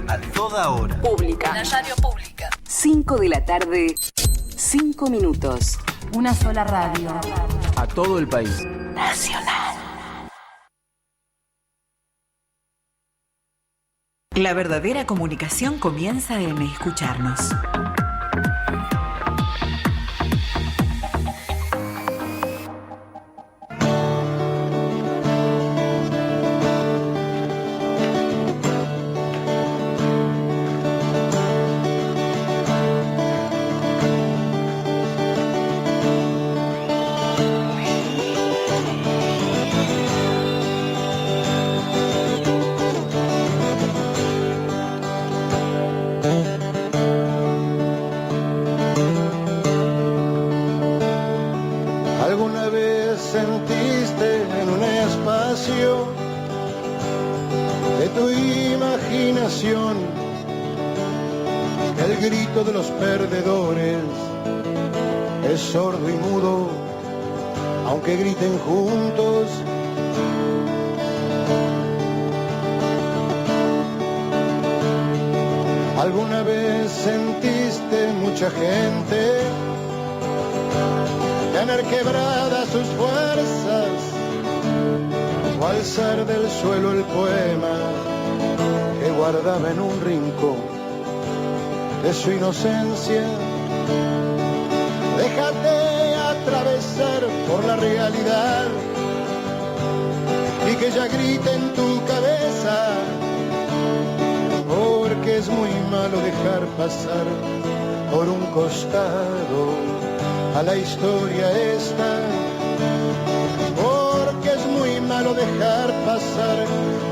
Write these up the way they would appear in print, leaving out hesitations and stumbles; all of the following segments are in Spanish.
a toda hora. Pública. La radio pública. 5 de la tarde, 5 minutos. Una sola radio. A todo el país. Nacional. La verdadera comunicación comienza en escucharnos. ¿Alguna vez sentiste en un espacio de tu imaginación que el grito de los perdedores es sordo y mudo, aunque griten juntos? ¿Alguna vez sentiste mucha gente tener quebradas sus fuerzas o alzar del suelo el poema que guardaba en un rincón de su inocencia? Déjate atravesar por la realidad y que ella grite en tu cabeza, porque es muy malo dejar pasar por un costado a la historia esta, porque es muy malo dejar pasar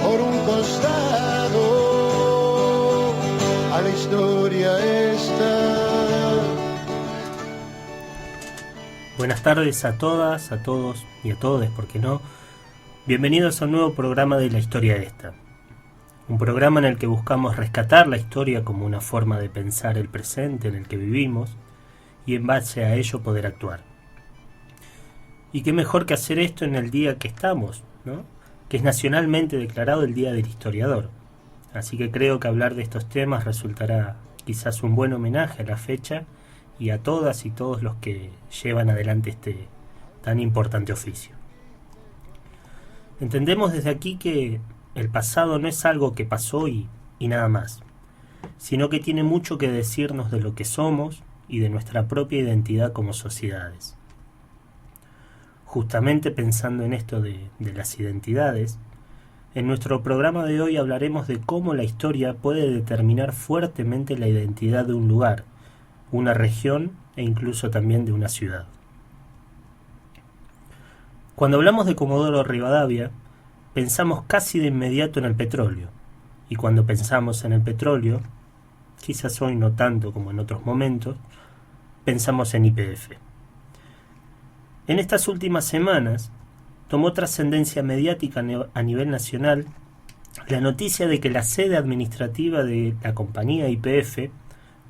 por un costado a la historia esta. Buenas tardes a todas, a todos y a todes, ¿por qué no? Bienvenidos a un nuevo programa de La Historia Esta. Un programa en el que buscamos rescatar la historia como una forma de pensar el presente en el que vivimos y en base a ello poder actuar. Y qué mejor que hacer esto en el día que estamos, ¿no? Que es nacionalmente declarado el Día del Historiador. Así que creo que hablar de estos temas resultará quizás un buen homenaje a la fecha y a todas y todos los que llevan adelante este tan importante oficio. Entendemos desde aquí que el pasado no es algo que pasó y nada más, sino que tiene mucho que decirnos de lo que somos y de nuestra propia identidad como sociedades. Justamente pensando en esto de las identidades, en nuestro programa de hoy hablaremos de cómo la historia puede determinar fuertemente la identidad de un lugar, una región e incluso también de una ciudad. Cuando hablamos de Comodoro Rivadavia, pensamos casi de inmediato en el petróleo, y cuando pensamos en el petróleo, quizás hoy no tanto como en otros momentos, pensamos en YPF. En estas últimas semanas tomó trascendencia mediática a nivel nacional la noticia de que la sede administrativa de la compañía YPF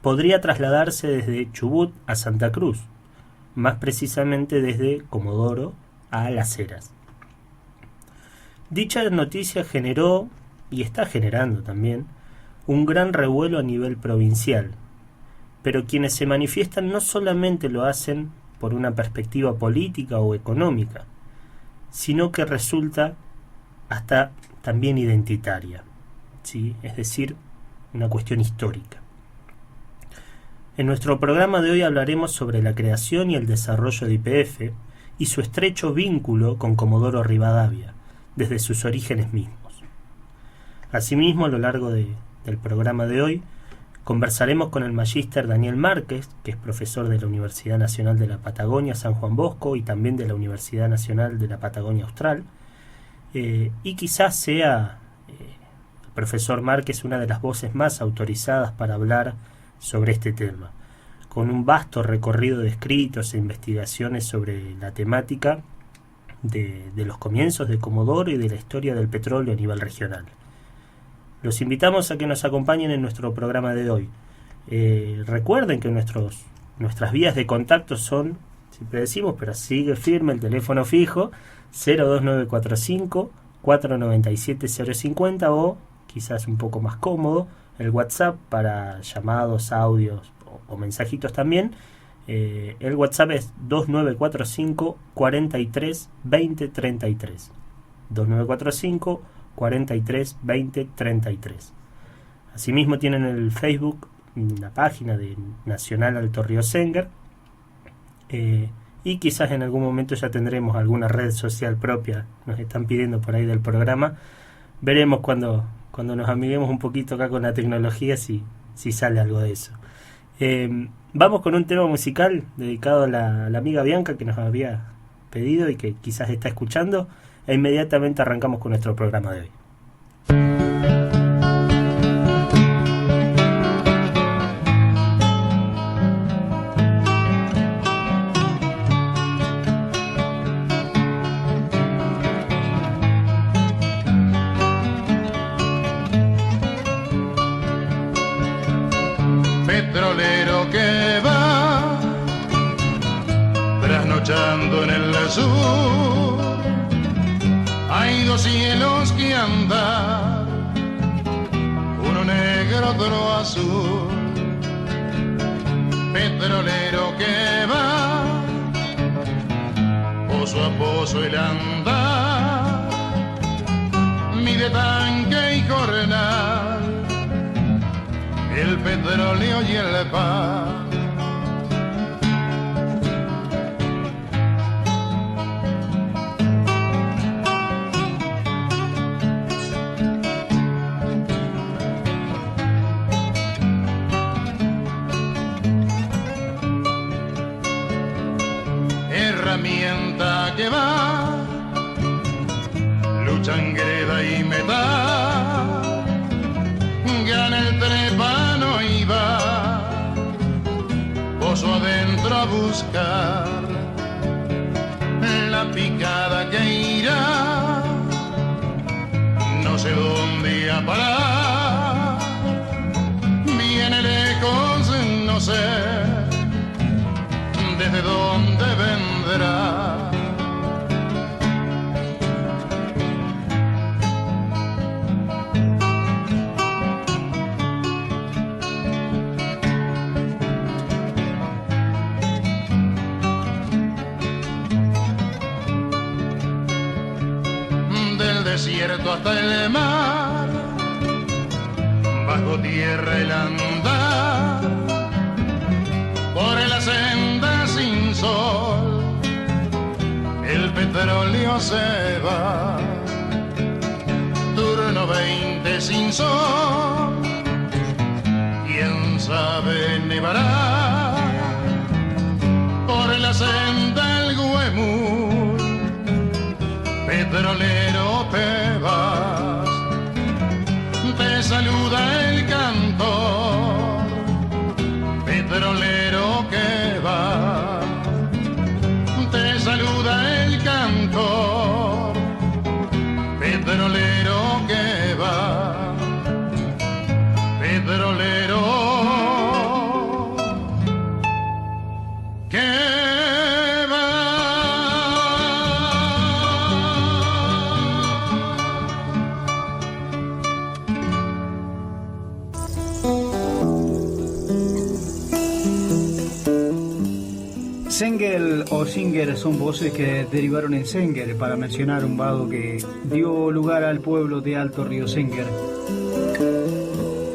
podría trasladarse desde Chubut a Santa Cruz, más precisamente desde Comodoro a Las Heras. Dicha noticia generó, y está generando también, un gran revuelo a nivel provincial, pero quienes se manifiestan no solamente lo hacen por una perspectiva política o económica, sino que resulta hasta también identitaria, ¿sí? Es decir, una cuestión histórica. En nuestro programa de hoy hablaremos sobre la creación y el desarrollo de YPF y su estrecho vínculo con Comodoro Rivadavia, desde sus orígenes mismos. Asimismo, a lo largo del programa de hoy, conversaremos con el magíster Daniel Márquez, que es profesor de la Universidad Nacional de la Patagonia San Juan Bosco y también de la Universidad Nacional de la Patagonia Austral, y quizás sea el profesor Márquez una de las voces más autorizadas para hablar sobre este tema, con un vasto recorrido de escritos e investigaciones sobre la temática de los comienzos de Comodoro y de la historia del petróleo a nivel regional. Los invitamos a que nos acompañen en nuestro programa de hoy. Recuerden que nuestras vías de contacto son, siempre decimos, pero sigue firme el teléfono fijo, 02945 497 050 o, quizás un poco más cómodo, el WhatsApp para llamados, audios o mensajitos también. El WhatsApp es 2945 43 20 33. 2945 43 20 33. Asimismo tienen el Facebook, la página de Nacional Alto Río Senguer, y quizás en algún momento ya tendremos alguna red social propia. Nos están pidiendo por ahí del programa. Veremos cuando nos amiguemos un poquito acá con la tecnología si sale algo de eso. Vamos con un tema musical dedicado a la amiga Bianca, que nos había pedido y que quizás está escuchando, e inmediatamente arrancamos con nuestro programa de hoy. Petrolero que va trasnochando en el sur, hay dos cielos que andan, uno negro, otro azul. Petrolero que va pozo a pozo el andar, mide tanque y jornal, el petróleo y el pan. Herramienta que va, lucha en greda y metal, gana el trepano y va pozo adentro a buscar la picada que irá, no sé dónde a parar, viene lejos, no sé desde dónde vendrá. Del desierto hasta el mar, bajo tierra el andar, por la senda sin sol, el petróleo se va. Turno 20 sin sol, quién sabe nevará, por la senda el Güemul, petrolero te vas, te saluda el cantor, petrolero que va, te saluda el cantor, petrolero que va, petrolero que va. Sengel o Singer son voces que derivaron en Senguer para mencionar un vado que dio lugar al pueblo de Alto Río Senguer.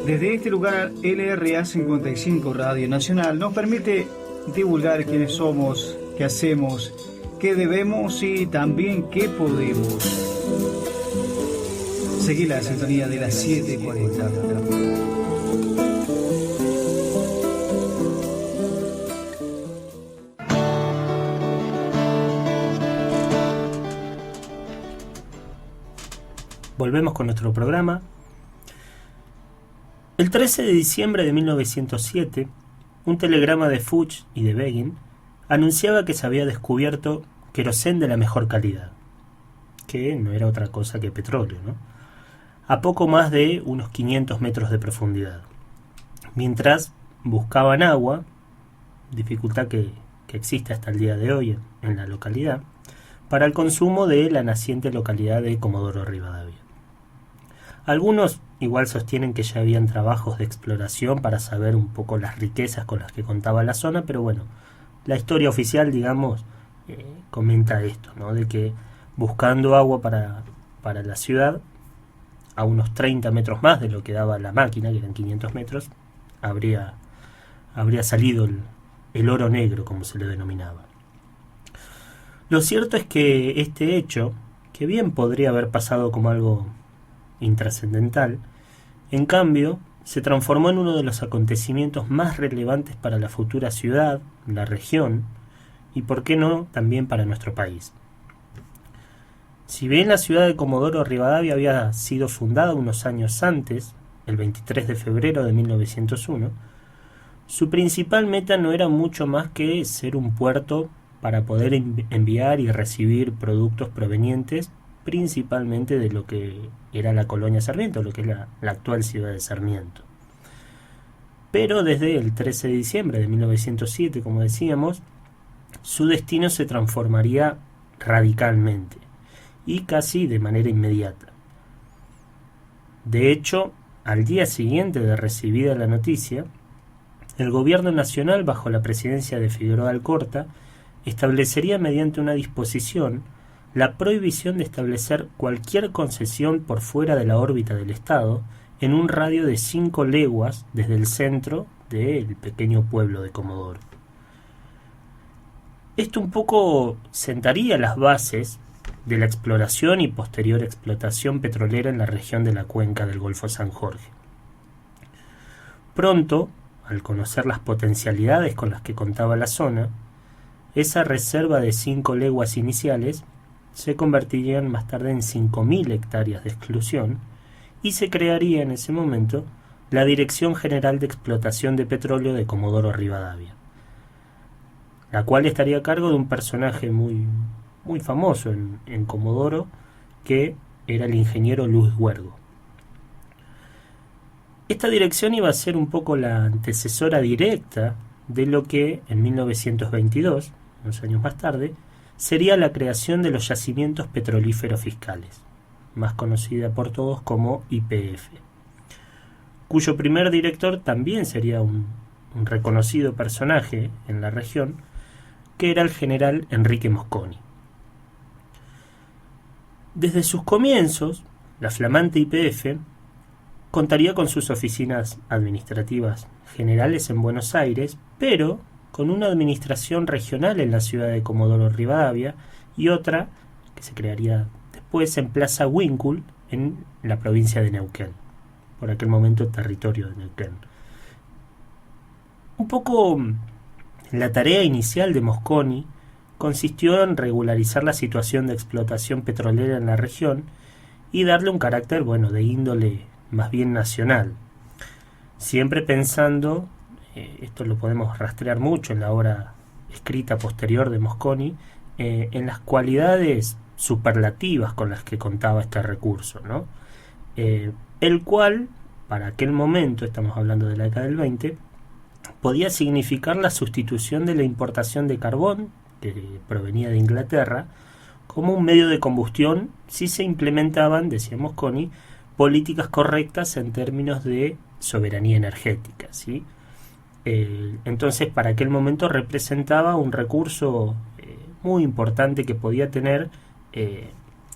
Desde este lugar, LRA 55 Radio Nacional nos permite divulgar quiénes somos, qué hacemos, qué debemos y también qué podemos. Seguí la sintonía de las 7:40. Volvemos con nuestro programa. El 13 de diciembre de 1907, un telegrama de Fuchs y de Begin anunciaba que se había descubierto querosén de la mejor calidad, que no era otra cosa que petróleo, ¿no?, a poco más de unos 500 metros de profundidad. Mientras buscaban agua, dificultad que existe hasta el día de hoy en la localidad, para el consumo de la naciente localidad de Comodoro Rivadavia. Algunos igual sostienen que ya habían trabajos de exploración para saber un poco las riquezas con las que contaba la zona, pero bueno, la historia oficial, digamos, comenta esto, ¿no? De que buscando agua para la ciudad, a unos 30 metros más de lo que daba la máquina, que eran 500 metros, habría salido el oro negro, como se le denominaba. Lo cierto es que este hecho, que bien podría haber pasado como algo intrascendental, en cambio se transformó en uno de los acontecimientos más relevantes para la futura ciudad, la región y, por qué no, también para nuestro país. Si bien la ciudad de Comodoro Rivadavia había sido fundada unos años antes, el 23 de febrero de 1901, su principal meta no era mucho más que ser un puerto para poder enviar y recibir productos provenientes principalmente de lo que era la colonia Sarmiento, lo que es la actual ciudad de Sarmiento. Pero desde el 13 de diciembre de 1907, como decíamos, su destino se transformaría radicalmente y casi de manera inmediata. De hecho, al día siguiente de recibida la noticia, el gobierno nacional, bajo la presidencia de Figueroa Alcorta, establecería mediante una disposición la prohibición de establecer cualquier concesión por fuera de la órbita del Estado en un radio de 5 leguas desde el centro del pequeño pueblo de Comodoro. Esto un poco sentaría las bases de la exploración y posterior explotación petrolera en la región de la cuenca del Golfo San Jorge. Pronto, al conocer las potencialidades con las que contaba la zona, esa reserva de 5 leguas iniciales se convertirían más tarde en 5.000 hectáreas de exclusión y se crearía en ese momento la Dirección General de Explotación de Petróleo de Comodoro Rivadavia, la cual estaría a cargo de un personaje muy famoso en Comodoro, que era el ingeniero Luis Huergo. Esta dirección iba a ser un poco la antecesora directa de lo que en 1922, unos años más tarde, sería la creación de los yacimientos petrolíferos fiscales, más conocida por todos como YPF, cuyo primer director también sería un reconocido personaje en la región, que era el general Enrique Mosconi. Desde sus comienzos, la flamante YPF contaría con sus oficinas administrativas generales en Buenos Aires, pero con una administración regional en la ciudad de Comodoro Rivadavia y otra que se crearía después en Plaza Wincul en la provincia de Neuquén, por aquel momento territorio de Neuquén. Un poco la tarea inicial de Mosconi consistió en regularizar la situación de explotación petrolera en la región y darle un carácter, de índole más bien nacional, siempre pensando, esto lo podemos rastrear mucho en la obra escrita posterior de Mosconi, en las cualidades superlativas con las que contaba este recurso, ¿no? El cual, para aquel momento, estamos hablando de la década del 20, podía significar la sustitución de la importación de carbón, que provenía de Inglaterra, como un medio de combustión si se implementaban, decía Mosconi, políticas correctas en términos de soberanía energética, ¿sí? Entonces, para aquel momento representaba un recurso muy importante que podía tener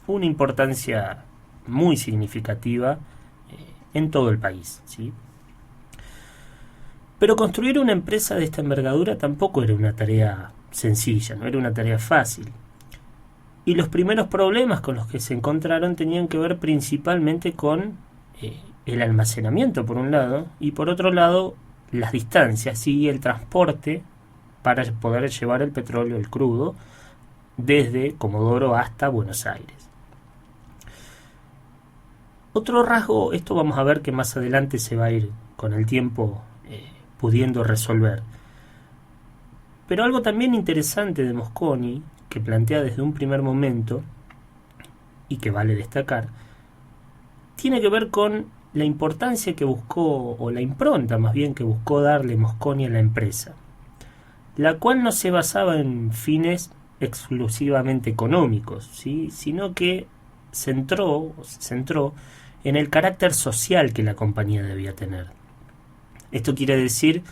una importancia muy significativa en todo el país, ¿sí? Pero construir una empresa de esta envergadura tampoco era una tarea sencilla, no era una tarea fácil. Y los primeros problemas con los que se encontraron tenían que ver principalmente con el almacenamiento, por un lado, y por otro lado, las distancias y el transporte para poder llevar el petróleo, el crudo, desde Comodoro hasta Buenos Aires. Otro rasgo, esto vamos a ver que más adelante se va a ir con el tiempo pudiendo resolver. Pero algo también interesante de Mosconi, que plantea desde un primer momento, y que vale destacar, tiene que ver con la importancia que buscó, o la impronta más bien que buscó darle Mosconi a la empresa, la cual no se basaba en fines exclusivamente económicos, ¿sí? Sino que se centró en el carácter social que la compañía debía tener. Esto quiere decir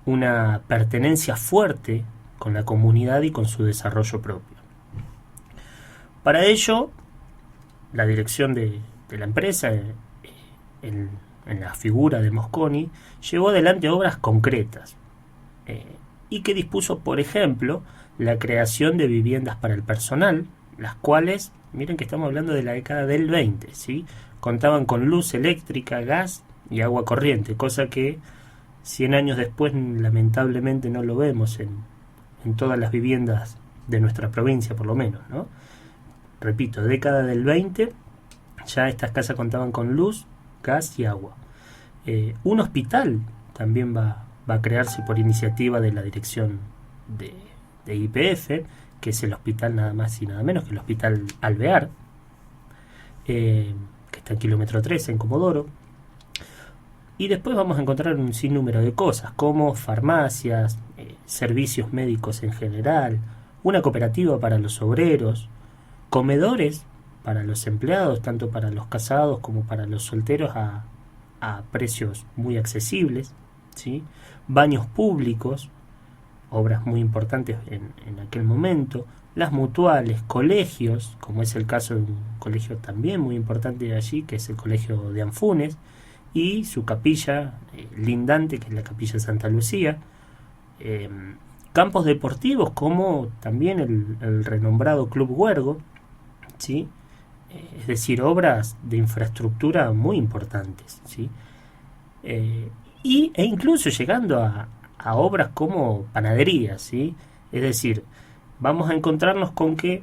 una pertenencia fuerte con la comunidad y con su desarrollo propio. Para ello, la dirección de la empresa, en la figura de Mosconi, llevó adelante obras concretas y que dispuso, por ejemplo, la creación de viviendas para el personal, las cuales, miren que estamos hablando de la década del 20, ¿sí? Contaban con luz eléctrica, gas y agua corriente, cosa que 100 años después lamentablemente no lo vemos en todas las viviendas de nuestra provincia, por lo menos, ¿no? Repito, década del 20, ya estas casas contaban con luz, gas y agua. Un hospital también va a crearse por iniciativa de la dirección de YPF, que es el hospital nada más y nada menos que el Hospital Alvear, que está en kilómetro 13 en Comodoro. Y después vamos a encontrar un sinnúmero de cosas, como farmacias, servicios médicos en general, una cooperativa para los obreros, comedores para los empleados, tanto para los casados como para los solteros a precios muy accesibles, ¿sí? Baños públicos, obras muy importantes en aquel momento, las mutuales, colegios, como es el caso de un colegio también muy importante de allí, que es el Colegio de Anfunes, y su capilla lindante, que es la Capilla de Santa Lucía, campos deportivos como también el renombrado Club Huergo, ¿sí? Es decir, obras de infraestructura muy importantes, ¿sí? E incluso llegando a obras como panaderías, ¿sí? Es decir, vamos a encontrarnos con que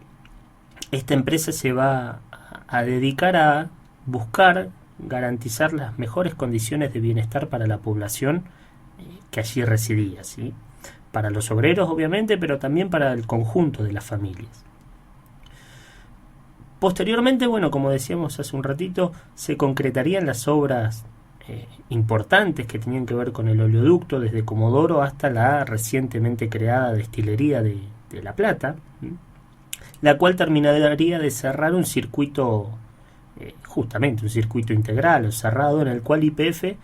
esta empresa se va a dedicar a buscar garantizar las mejores condiciones de bienestar para la población que allí residía, ¿sí? Para los obreros, obviamente, pero también para el conjunto de las familias. Posteriormente, bueno, como decíamos hace un ratito, se concretarían las obras importantes que tenían que ver con el oleoducto desde Comodoro hasta la recientemente creada destilería de La Plata, la cual terminaría de cerrar un circuito, justamente un circuito integral o cerrado, en el cual YPF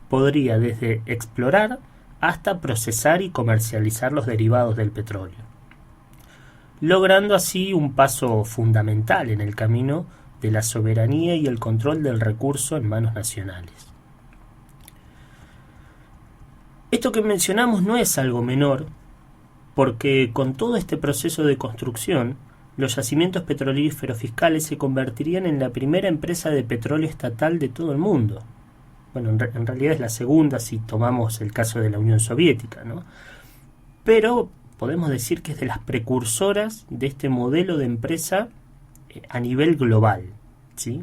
podría desde explorar hasta procesar y comercializar los derivados del petróleo, logrando así un paso fundamental en el camino de la soberanía y el control del recurso en manos nacionales. Esto que mencionamos no es algo menor, porque con todo este proceso de construcción, los yacimientos petrolíferos fiscales se convertirían en la primera empresa de petróleo estatal de todo el mundo. Bueno, en realidad es la segunda si tomamos el caso de la Unión Soviética, ¿no? Pero podemos decir que es de las precursoras de este modelo de empresa a nivel global, ¿sí?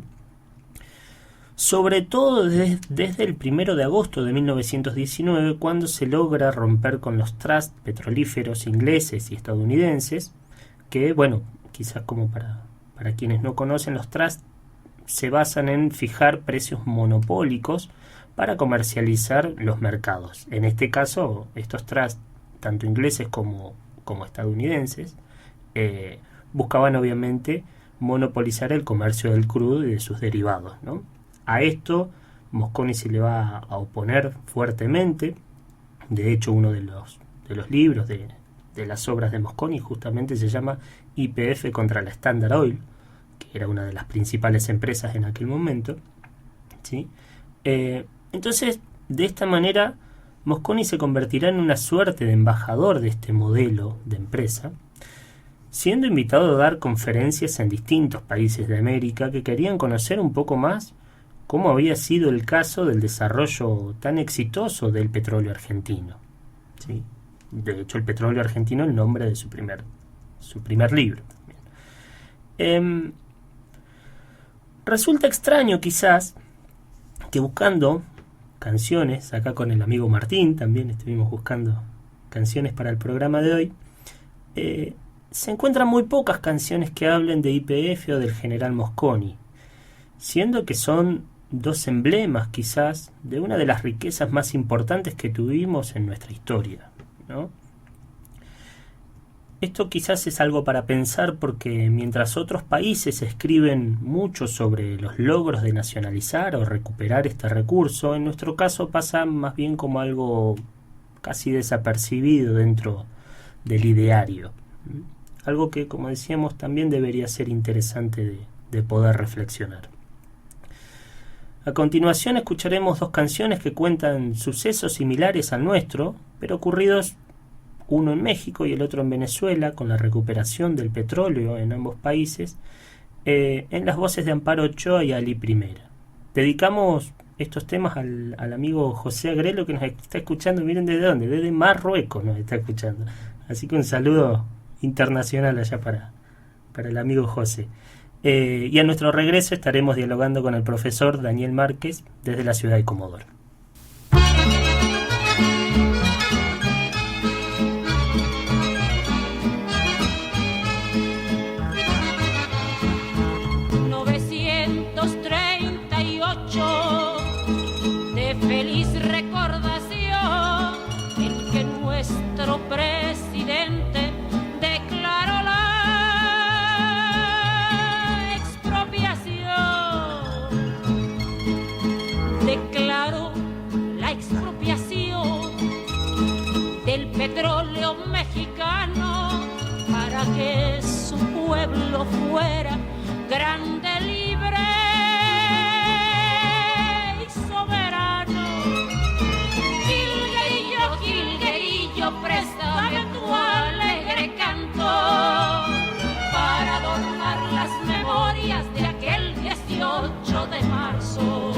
Sobre todo desde el 1 de agosto de 1919, cuando se logra romper con los trusts petrolíferos ingleses y estadounidenses, que, bueno, quizás como para quienes no conocen, los trusts se basan en fijar precios monopólicos para comercializar los mercados. En este caso, estos trusts, tanto ingleses como estadounidenses, buscaban obviamente monopolizar el comercio del crudo y de sus derivados, ¿no? A esto Mosconi se le va a oponer fuertemente. De hecho, uno de los libros de las obras de Mosconi justamente se llama YPF contra la Standard Oil, que era una de las principales empresas en aquel momento, ¿sí? Entonces, de esta manera, Mosconi se convertirá en una suerte de embajador de este modelo de empresa, siendo invitado a dar conferencias en distintos países de América que querían conocer un poco más cómo había sido el caso del desarrollo tan exitoso del petróleo argentino, ¿sí? De hecho, el petróleo argentino, el nombre de su primer libro también. Resulta extraño quizás que buscando canciones, acá con el amigo Martín también estuvimos buscando canciones para el programa de hoy, se encuentran muy pocas canciones que hablen de YPF o del general Mosconi, siendo que son dos emblemas quizás de una de las riquezas más importantes que tuvimos en nuestra historia, ¿no? Esto quizás es algo para pensar porque mientras otros países escriben mucho sobre los logros de nacionalizar o recuperar este recurso, en nuestro caso pasa más bien como algo casi desapercibido dentro del ideario. Algo que, como decíamos, también debería ser interesante de poder reflexionar. A continuación escucharemos dos canciones que cuentan sucesos similares al nuestro, pero ocurridos uno en México y el otro en Venezuela, con la recuperación del petróleo en ambos países, en las voces de Amparo Ochoa y Ali Primera. Dedicamos estos temas al amigo José Agrelo, que nos está escuchando, miren desde dónde, desde Marruecos nos está escuchando. Así que un saludo internacional allá para el amigo José. Y a nuestro regreso estaremos dialogando con el profesor Daniel Márquez desde la ciudad de Comodoro. Presidente declaró la expropiación del petróleo mexicano para que su pueblo fuera grande, libre y soberano. Jilguerillo, préstame tu alegre canto para adornar las memorias de aquel 18 de marzo.